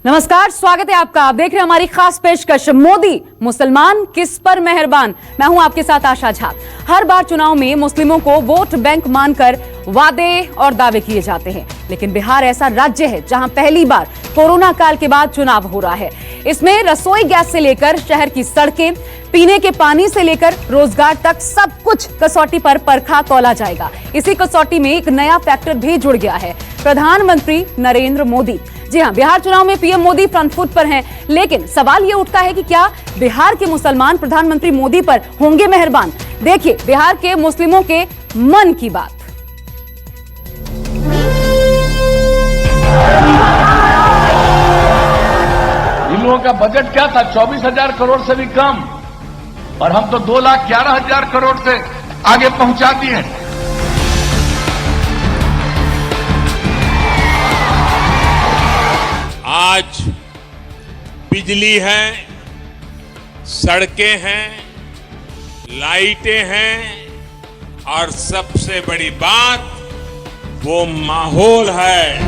नमस्कार, स्वागत है आपका। आप देख रहे हैं हमारी खास पेशकश मोदी मुसलमान किस पर मेहरबान। मैं हूं आपके साथ आशा झा। हर बार चुनाव में मुस्लिमों को वोट बैंक मानकर वादे और दावे किए जाते हैं, लेकिन बिहार ऐसा राज्य है जहां पहली बार कोरोना काल के बाद चुनाव हो रहा है। इसमें रसोई गैस से लेकर शहर की सड़कें, पीने के पानी से लेकर रोजगार तक सब कुछ कसौटी पर परखा तौला जाएगा। इसी कसौटी में एक नया फैक्टर भी जुड़ गया है, प्रधानमंत्री नरेंद्र मोदी। जी हां, बिहार चुनाव में पीएम मोदी फ्रंट फुट पर हैं, लेकिन सवाल यह उठता है कि क्या बिहार के मुसलमान प्रधानमंत्री मोदी पर होंगे मेहरबान। देखिए बिहार के मुस्लिमों के मन की बात। इन लोगों का बजट क्या था? 24,000 करोड़ से भी कम, और हम तो 2,11,000 करोड़ से आगे पहुंचा दिए। आज बिजली है, सड़कें हैं, लाइटें हैं, और सबसे बड़ी बात वो माहौल है।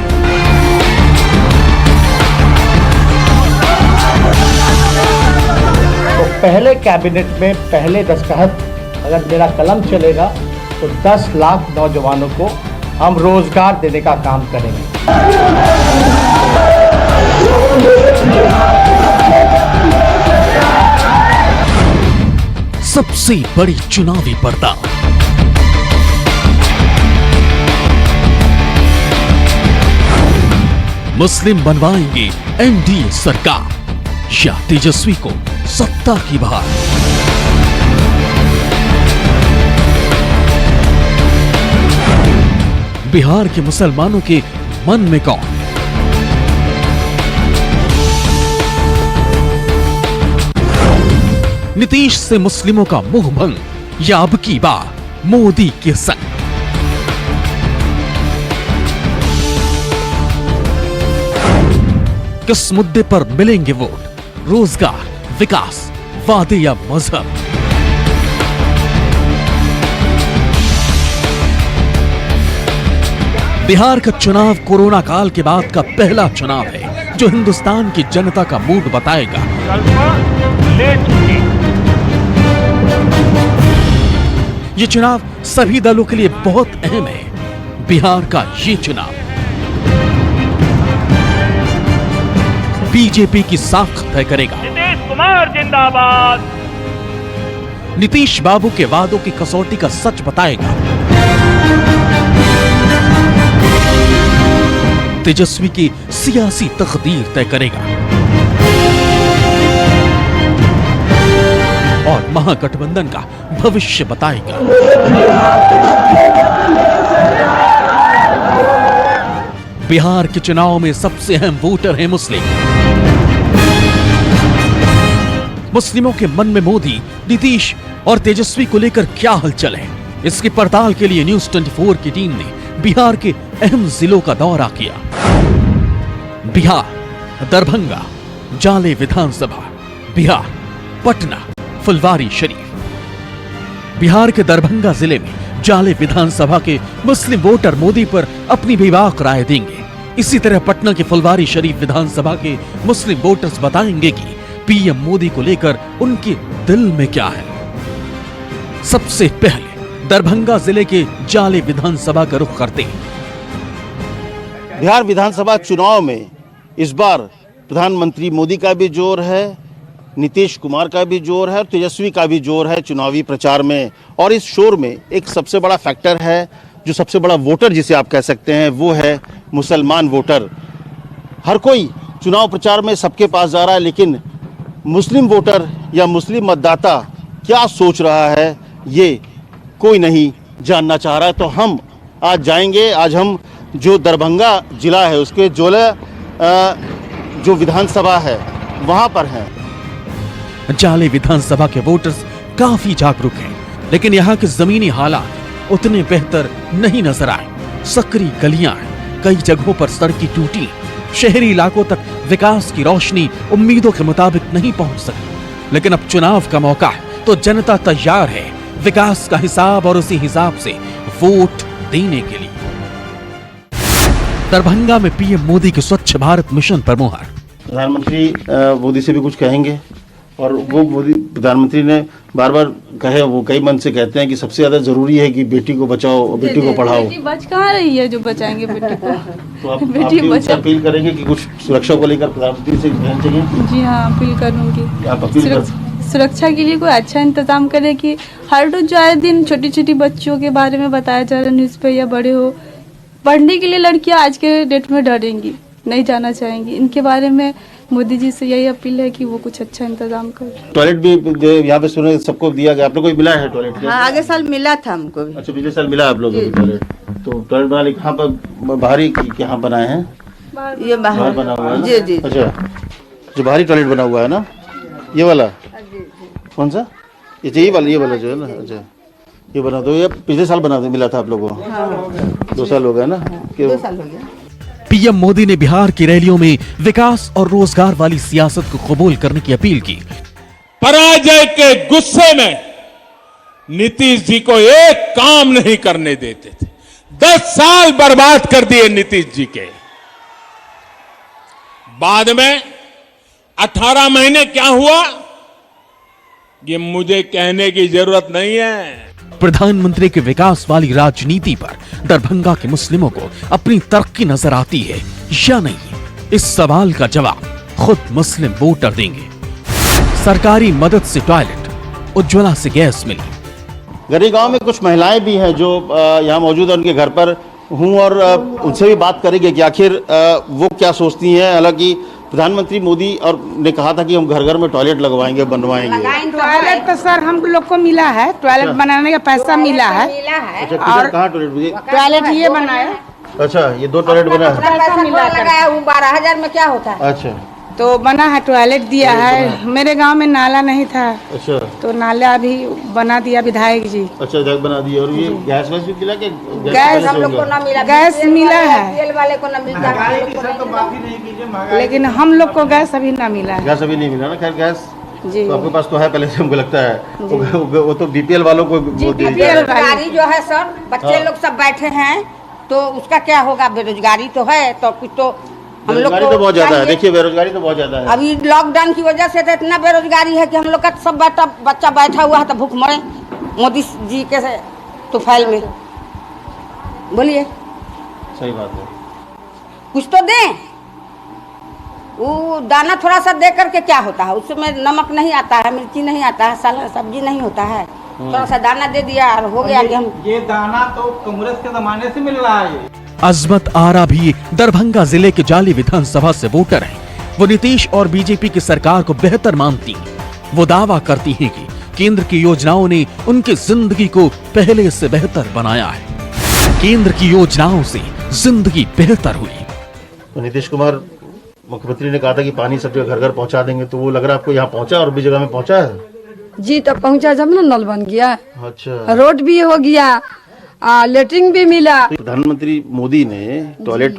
तो पहले कैबिनेट में पहले दस्तखत अगर मेरा कलम चलेगा तो 10 लाख नौजवानों को हम रोजगार देने का काम करेंगे। सबसे बड़ी चुनावी पर्दा, मुस्लिम बनवाएंगे एनडीए सरकार या तेजस्वी को सत्ता की बहार। बिहार के मुसलमानों के मन में कौन? नीतीश से मुस्लिमों का मुंह भंग या अब की बार मोदी के संग? किस मुद्दे पर मिलेंगे वोट? रोजगार, विकास, वादे या मजहब? बिहार का चुनाव कोरोना काल के बाद का पहला चुनाव है जो हिंदुस्तान की जनता का मूड बताएगा। ये चुनाव सभी दलों के लिए बहुत अहम है। बिहार का ये चुनाव बीजेपी की साख तय करेगा। नीतीश कुमार जिंदाबाद। नीतीश बाबू के वादों की कसौटी का सच बताएगा। तेजस्वी की सियासी तकदीर तय करेगा और महागठबंधन का भविष्य बताएगा। बिहार के चुनाव में सबसे अहम वोटर है मुस्लिम। मुस्लिमों के मन में मोदी, नीतीश और तेजस्वी को लेकर क्या हलचल है, इसकी पड़ताल के लिए न्यूज 24 की टीम ने बिहार के अहम जिलों का दौरा किया। बिहार, दरभंगा, जाले विधानसभा, बिहार, पटना, फुलवारी शरीफ। बिहार के दरभंगा जिले में जाले विधानसभा के मुस्लिम वोटर मोदी पर अपनी बेबाक राय देंगे। इसी तरह पटना के फुलवारी शरीफ विधानसभा के मुस्लिम वोटर्स बताएंगे कि पीएम मोदी को लेकर उनके दिल में क्या है। सबसे पहले दरभंगा जिले के जाले विधानसभा का रुख करते हैं। बिहार विधानसभा चुनाव में इस बार प्रधानमंत्री मोदी का भी जोर है, नीतीश कुमार का भी जोर है और तेजस्वी का भी जोर है चुनावी प्रचार में। और इस शोर में एक सबसे बड़ा फैक्टर है, जो सबसे बड़ा वोटर जिसे आप कह सकते हैं, वो है मुसलमान वोटर। हर कोई चुनाव प्रचार में सबके पास जा रहा है, लेकिन मुस्लिम वोटर या मुस्लिम मतदाता क्या सोच रहा है ये कोई नहीं जानना चाह रहा है। तो हम आज जाएंगे, आज हम जो दरभंगा जिला है उसके जोले जो विधानसभा है वहां पर हैं। जाले विधानसभा के वोटर्स काफी जागरूक हैं, लेकिन यहाँ के जमीनी हालात उतने बेहतर नहीं नजर आए। सकरी गलियां हैं, कई जगहों पर सड़कें टूटी, शहरी इलाकों तक विकास की रोशनी उम्मीदों के मुताबिक नहीं पहुंच सकी। लेकिन अब चुनाव का मौका है तो जनता तैयार है विकास का हिसाब और उसी हिसाब से वोट देने के लिए। दरभंगा में पीएम मोदी के स्वच्छ भारत मिशन पर मुहर। प्रधानमंत्री मोदी से भी कुछ कहेंगे? और वो मोदी प्रधानमंत्री ने बार बार कहे, वो कई मन से कहते हैं कि सबसे ज्यादा जरूरी है कि बेटी को बचाओ, बेटी को पढ़ाओ। बेटी बच कहाँ रही है जो बचाएंगे बेटी को? तो आप उनसे अपील करेंगे कि कुछ सुरक्षा को लेकर प्रधानमंत्री से कहना चाहिए? जी हाँ, अपील करूँगी। आप अपील कर सुरक्षा के लिए कोई अच्छा इंतजाम करे कि हर रोज जो आए दिन छोटी छोटी बच्चियों के बारे में बताया जा रहा है न्यूज़ पे, या बड़े हो पढ़ने के लिए लड़कियां आज के डेट में डरेंगी, नहीं जाना चाहेंगी। इनके बारे में मोदी जी से यही अपील है कि वो कुछ अच्छा इंतजाम करें। टॉयलेट भी यहाँ पे सुने सबको दिया गया, आप लोग को भी मिला है टॉयलेट? हाँ, आगे साल मिला था हमको भी। अच्छा, पिछले साल मिला आप लोगों को टॉयलेट? तो टॉयलेट बना कहाँ पर, बाहरी यहाँ बनाए हैं? ये बाहर बना हुआ है? जी जी। अच्छा, जो बाहरी टॉयलेट बना हुआ है ना, ये वाला कौन सा? ये वाला जो है ना। अच्छा, ये बना, तो ये पिछले साल बना मिला था आप लोगों को? हाँ। 2 साल हो गया ना? 2 साल हो गया। पीएम मोदी ने बिहार की रैलियों में विकास और रोजगार वाली सियासत को कबूल करने की अपील की। पराजय के गुस्से में नीतीश जी को एक काम नहीं करने देते थे। 10 साल बर्बाद कर दिए नीतीश जी के। बाद में 18 महीने क्या हुआ, ये मुझे कहने की जरूरत नहीं है। प्रधानमंत्री के विकास वाली राजनीति पर दरभंगा के मुस्लिमों को अपनी तरक्की नजर आती है या नहीं, इस सवाल का जवाब खुद मुस्लिम वोटर देंगे। सरकारी मदद से टॉयलेट, उज्ज्वला से गैस मिली। गरी गांव में कुछ महिलाएं भी हैं जो यहाँ मौजूद है, उनके घर पर हूँ और उनसे भी बात करेंगे कि आखिर वो क्या सोचती हैं। हालांकि प्रधानमंत्री मोदी और ने कहा था कि हम घर घर में टॉयलेट लगवाएंगे, बनवाएंगे। टॉयलेट तो सर हम लोग को मिला है, टॉयलेट बनाने का पैसा मिला है। अच्छा, और कहाँ टॉयलेट ये बनाया? अच्छा, ये 2 टॉयलेट बना है। पैसा लगाया हूँ 12,000 में, क्या होता है? अच्छा, तो बना है, टॉयलेट दिया है। मेरे गांव में नाला नहीं था, अच्छा, तो नाला भी बना दिया विधायक जी। अच्छा, जग बना दिया। और ये गैस वैस भी मिला कि गैस हम लोग को ना मिला, गैस मिला है, तेल वाले को ना मिलता है, लेकिन हम लोग को गैस अभी ना मिला है। गैस अभी नहीं मिला ना? खैर, गैस जी तो आपके पास तो है पहले से, हमको लगता है। वो तो बीपीएल वालों को बेरोजगारी जो है सर, बच्चे लोग सब बैठे हैं, तो उसका क्या होगा? बेरोजगारी तो है, तो कुछ तो हम लोग बेरोजगारी तो बहुत ज्यादा है। देखिए, बेरोजगारी तो बहुत ज्यादा है। अभी लॉकडाउन की वजह से तो इतना बेरोजगारी है कि हम लोग का सब बच्चा बैठा हुआ है, तो भूख मरे मोदी जी के तुफाइल में। बोलिए, सही बात है। कुछ तो दें। वो दाना थोड़ा सा दे करके क्या होता है, उसमें नमक नहीं आता है, मिर्ची नहीं आता है, सब्जी नहीं होता है, थोड़ा सा दाना दे दिया और हो गया कि हम। ये दाना तो कांग्रेस के जमाने से मिल रहा है। अजमत आरा भी दरभंगा जिले के जाली विधानसभा से वोटर हैं। वो नीतीश और बीजेपी की सरकार को बेहतर मानती हैं। वो दावा करती हैं कि केंद्र की योजनाओं ने उनकी जिंदगी को पहले से बेहतर बनाया है। केंद्र की योजनाओं से जिंदगी बेहतर हुई। तो नीतीश कुमार मुख्यमंत्री ने कहा था कि पानी सब जगह घर घर पहुंचा देंगे, तो वो लग रहा है आपको यहाँ पहुंचा और भी जगह में पहुंचा है? जी, तो पहुंचा जब ना नल बन गया। अच्छा, रोड भी हो गया, लेटरिन भी मिला। प्रधानमंत्री मोदी ने टॉयलेट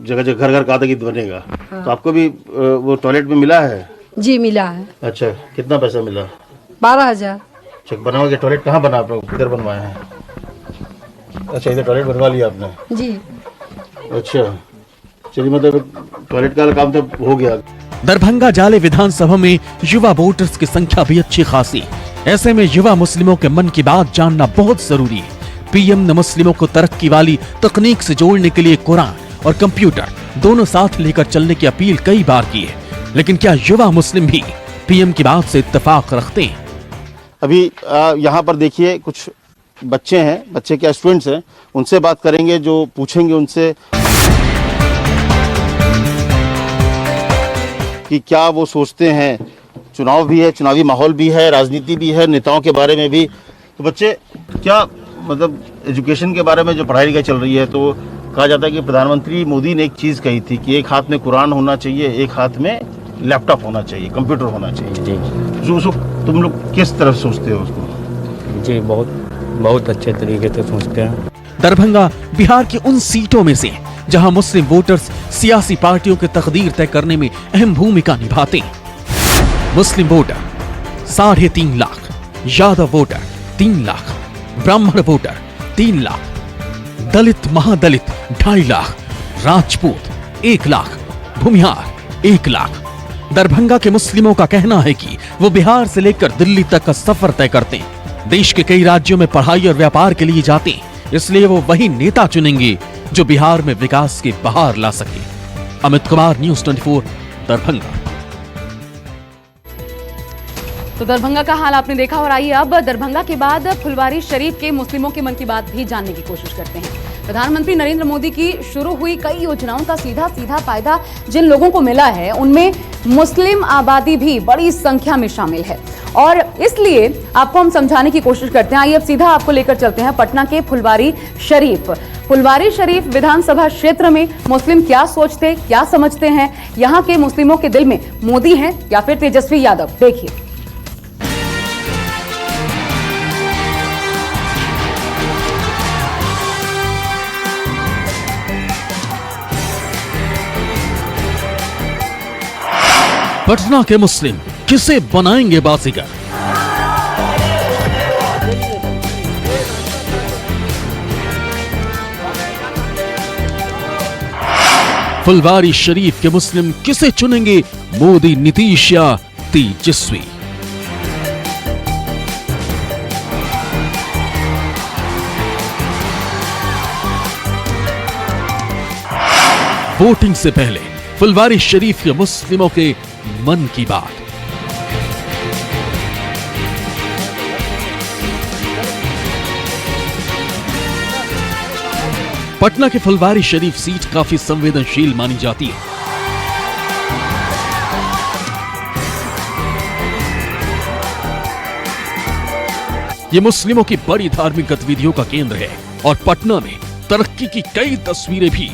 जगह जगह घर घर कहा था कि बनेगा। तो आपको भी वो टॉयलेट में मिला है? जी मिला है। अच्छा, कितना पैसा मिला? 12,000। अच्छा, बना हुआ टॉयलेट कहाँ बना आप लोग, किधर बनवाया है? अच्छा, इधर टॉयलेट बनवा लिया आपने? जी। अच्छा, चलिए, मतलब टॉयलेट का काम तो हो गया। दरभंगा जाले विधानसभा में युवा वोटर्स की संख्या भी अच्छी खासी। ऐसे में युवा मुस्लिमों के मन की बात जानना बहुत जरूरी है। पीएम ने मुस्लिमों को तरक्की वाली तकनीक से जोड़ने के लिए कुरान और कंप्यूटर दोनों साथ लेकर चलने की अपील कई बार की है, लेकिन क्या युवा मुस्लिम भी पीएम की बात से इत्तेफाक रखते हैं? अभी यहाँ पर देखिए, कुछ बच्चे हैं, बच्चे क्या स्टूडेंट्स हैं, उनसे बात करेंगे, जो पूछेंगे उनसे कि क्या वो सोचते हैं। चुनाव भी है, चुनावी माहौल भी है, राजनीति भी है, नेताओं के बारे में भी। तो बच्चे, क्या मतलब एजुकेशन के बारे में जो पढ़ाई लिखाई चल रही है, तो कहा जाता है कि प्रधानमंत्री मोदी ने एक चीज़ कही थी कि एक हाथ में कुरान होना चाहिए, एक हाथ में लैपटॉप होना चाहिए, कंप्यूटर होना चाहिए। जी, जो उसको तुम लोग किस तरफ सोचते हो उसको? जी, बहुत अच्छे तरीके से सोचते हैं। दरभंगा बिहार की उन सीटों में से जहां मुस्लिम वोटर्स सियासी पार्टियों की तकदीर तय करने में अहम भूमिका निभाते हैं। मुस्लिम वोटर 3.5 लाख, यादव वोटर 3 लाख, ब्राह्मण वोटर 3 लाख, दलित महादलित 2.5 लाख, राजपूत 1 लाख, भूमिहार 1 लाख, दरभंगा के मुस्लिमों का कहना है कि वो बिहार से लेकर दिल्ली तक का सफर तय करते हैं। देश के कई राज्यों में पढ़ाई और व्यापार के लिए जाते हैं, इसलिए वो वही नेता चुनेंगे जो बिहार में विकास की बहार ला सके। अमित कुमार, न्यूज़ 24, दरभंगा। तो दरभंगा का हाल आपने देखा और आइए अब दरभंगा के बाद फुलवारी शरीफ के मुस्लिमों के मन की बात भी जानने की कोशिश करते हैं। प्रधानमंत्री नरेंद्र मोदी की शुरू हुई कई योजनाओं का सीधा फायदा जिन लोगों को मिला है उनमें मुस्लिम आबादी भी बड़ी संख्या में शामिल है और इसलिए आपको हम समझाने की कोशिश करते हैं। आइए अब सीधा आपको लेकर चलते हैं पटना के फुलवारी शरीफ। फुलवारी शरीफ विधानसभा क्षेत्र में मुस्लिम क्या सोचते, क्या समझते हैं, यहाँ के मुस्लिमों के दिल में मोदी हैं या फिर तेजस्वी यादव, देखिए। पटना के मुस्लिम किसे बनाएंगे बाजीगर? फुलवारी शरीफ के मुस्लिम किसे चुनेंगे, मोदी, नीतीश या तेजस्वी? वोटिंग से पहले फुलवारी शरीफ के मुस्लिमों के मन की बात। पटना के फुलवारी शरीफ सीट काफी संवेदनशील मानी जाती है। ये मुस्लिमों की बड़ी धार्मिक गतिविधियों का केंद्र है और पटना में तरक्की की कई तस्वीरें भी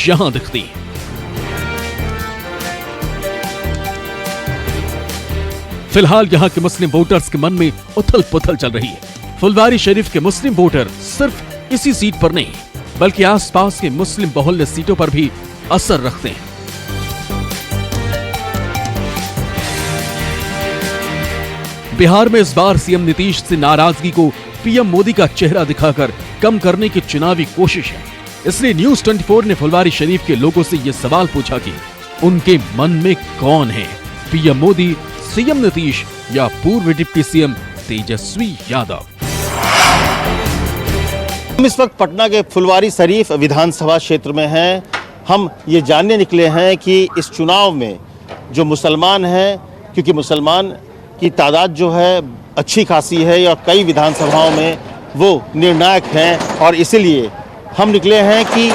यहां दिखती हैं। फिलहाल यहां के मुस्लिम वोटर्स के मन में उथल पुथल चल रही है। फुलवारी शरीफ के मुस्लिम वोटर सिर्फ इसी सीट पर नहीं बल्कि आसपास के मुस्लिम बहुल्य सीटों पर भी असर रखते हैं। बिहार में इस बार सीएम नीतीश से नाराजगी को पीएम मोदी का चेहरा दिखाकर कम करने की चुनावी कोशिश है। इसलिए न्यूज़ 24 ने फुलवारी शरीफ के लोगों से यह सवाल पूछा कि उनके मन में कौन है, पीएम मोदी, सीएम नीतीश या पूर्व डिप्टी सीएम तेजस्वी यादव। हम इस वक्त पटना के फुलवारी शरीफ विधानसभा क्षेत्र में हैं। हम ये जानने निकले हैं कि इस चुनाव में जो मुसलमान हैं, क्योंकि मुसलमान की तादाद जो है अच्छी खासी है और कई विधानसभाओं में वो निर्णायक हैं, और इसीलिए हम निकले हैं कि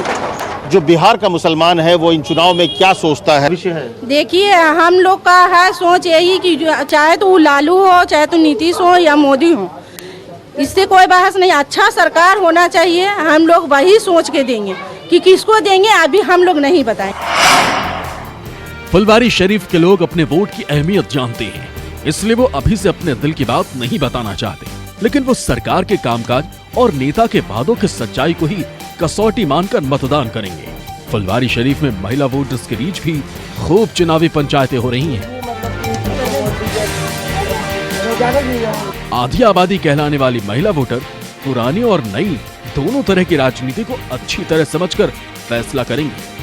जो बिहार का मुसलमान है वो इन चुनाव में क्या सोचता है। विषय है, देखिए हम लोग का है सोच यही कि चाहे तो वो लालू हो, चाहे तो नीतीश हो या मोदी हो, इससे कोई बहस नहीं। अच्छा सरकार होना चाहिए। हम लोग वही सोच के देंगे कि किसको देंगे अभी हम लोग नहीं बताएं। फुलवारी शरीफ के लोग अपने वोट की अहमियत जानते हैं, इसलिए वो अभी से अपने दिल की बात नहीं बताना चाहते, लेकिन वो सरकार के कामकाज और नेता के वादों की सच्चाई को ही कसौटी मानकर मतदान करेंगे। फुलवारी शरीफ में महिला वोटर्स के बीच भी खूब चुनावी पंचायतें हो रही हैं। आधी आबादी कहलाने वाली महिला वोटर पुरानी और नई दोनों तरह की राजनीति को अच्छी तरह समझकर फैसला करेंगे।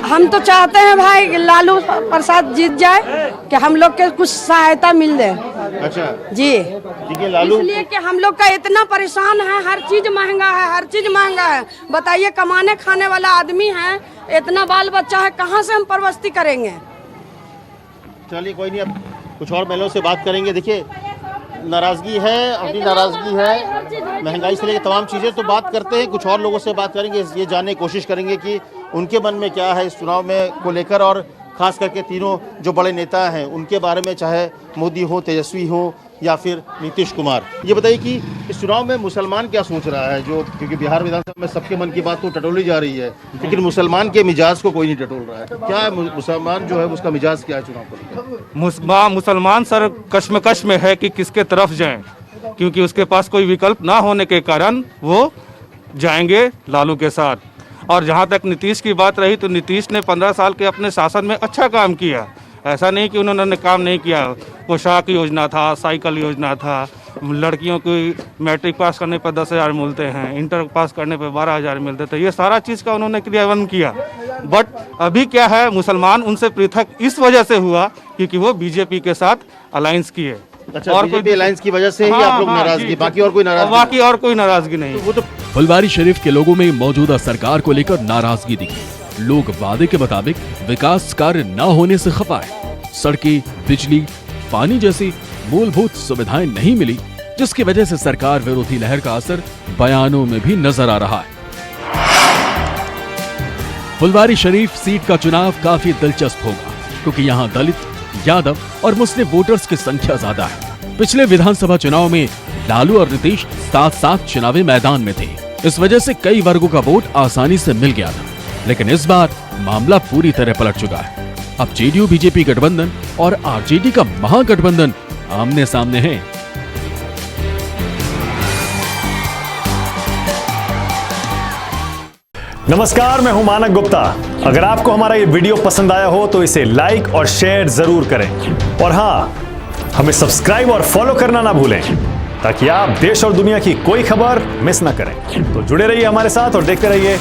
हम तो चाहते हैं भाई कि लालू प्रसाद जीत जाए, कि हम लोग के कुछ सहायता मिल जाए। अच्छा जी, लालू इसलिए कि हम लोग का इतना परेशान है, हर चीज महंगा है, हर चीज महंगा है। बताइए, कमाने खाने वाला आदमी है, इतना बाल बच्चा है, कहाँ से हम परवस्ती करेंगे? चलिए कोई नहीं, अब कुछ और महिलाओं से बात करेंगे। देखिए नाराजगी है, अपनी नाराजगी है, महंगाई से लेकर तमाम चीज़ें, तो बात करते हैं, कुछ और लोगों से बात करेंगे, ये जानने की कोशिश करेंगे कि उनके मन में क्या है इस चुनाव में को लेकर, और खास करके तीनों जो बड़े नेता हैं उनके बारे में, चाहे मोदी हो, तेजस्वी हो या फिर नीतीश कुमार। ये बताइए कि इस चुनाव में मुसलमान क्या सोच रहा है, जो क्योंकि बिहार विधानसभा में सबके मन की बात तो टटोली जा रही है, लेकिन मुसलमान के मिजाज को कोई नहीं टटोल रहा है। क्या है मुसलमान जो है उसका मिजाज क्या है चुनाव को लेकर? मुसलमान सर कश्मकश में है कि किसके तरफ जाएं, क्योंकि उसके पास कोई विकल्प ना होने के कारण वो जाएंगे लालू के साथ। और जहाँ तक नीतीश की बात रही, तो नीतीश ने 15 साल के अपने शासन में अच्छा काम किया। ऐसा नहीं कि उन्होंने काम नहीं किया। पोशाक योजना था, साइकिल योजना था, लड़कियों की मैट्रिक पास करने पर 10,000 मिलते हैं, इंटर पास करने पर 12,000 मिलते थे। ये सारा चीज़ का उन्होंने क्रियान्वयन किया। बट अभी क्या है, मुसलमान उनसे पृथक इस वजह से हुआ क्योंकि वो बीजेपी के साथ अलायंस किए। अच्छा, और बीजेपी अलायंस की वजह से ही आप लोग नाराजगी, बाकी और कोई नाराजगी? बाकी और कोई नाराजगी नहीं। वो तो फुलवारी शरीफ के लोगों में मौजूदा सरकार को लेकर नाराजगी दिखी। लोग वादे के मुताबिक विकास कार्य न होने से खफा है। सड़कें, बिजली, पानी जैसी मूलभूत सुविधाएं नहीं मिली, जिसकी वजह से सरकार विरोधी लहर का असर बयानों में भी नजर आ रहा है। फुलवारी शरीफ सीट का चुनाव काफी दिलचस्प होगा, क्योंकि यहां दलित, यादव और मुस्लिम वोटर्स की संख्या ज्यादा है। पिछले विधानसभा चुनाव में लालू और नीतीश साथ साथ चुनावी मैदान में थे। इस वजह से कई वर्गों का वोट आसानी से मिल गया था। लेकिन इस बार मामला पूरी तरह पलट चुका है। अब जेडीयू बीजेपी गठबंधन और आरजेडी का महागठबंधन आमने सामने है। नमस्कार, मैं हूं मानक गुप्ता। अगर आपको हमारा ये वीडियो पसंद आया हो तो इसे लाइक और शेयर जरूर करें। और हां, हमें सब्सक्राइब और फॉलो करना ना भूलें, ताकि आप देश और दुनिया की कोई खबर मिस ना करें। तो जुड़े रहिए हमारे साथ और देखते रहिए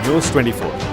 News 24।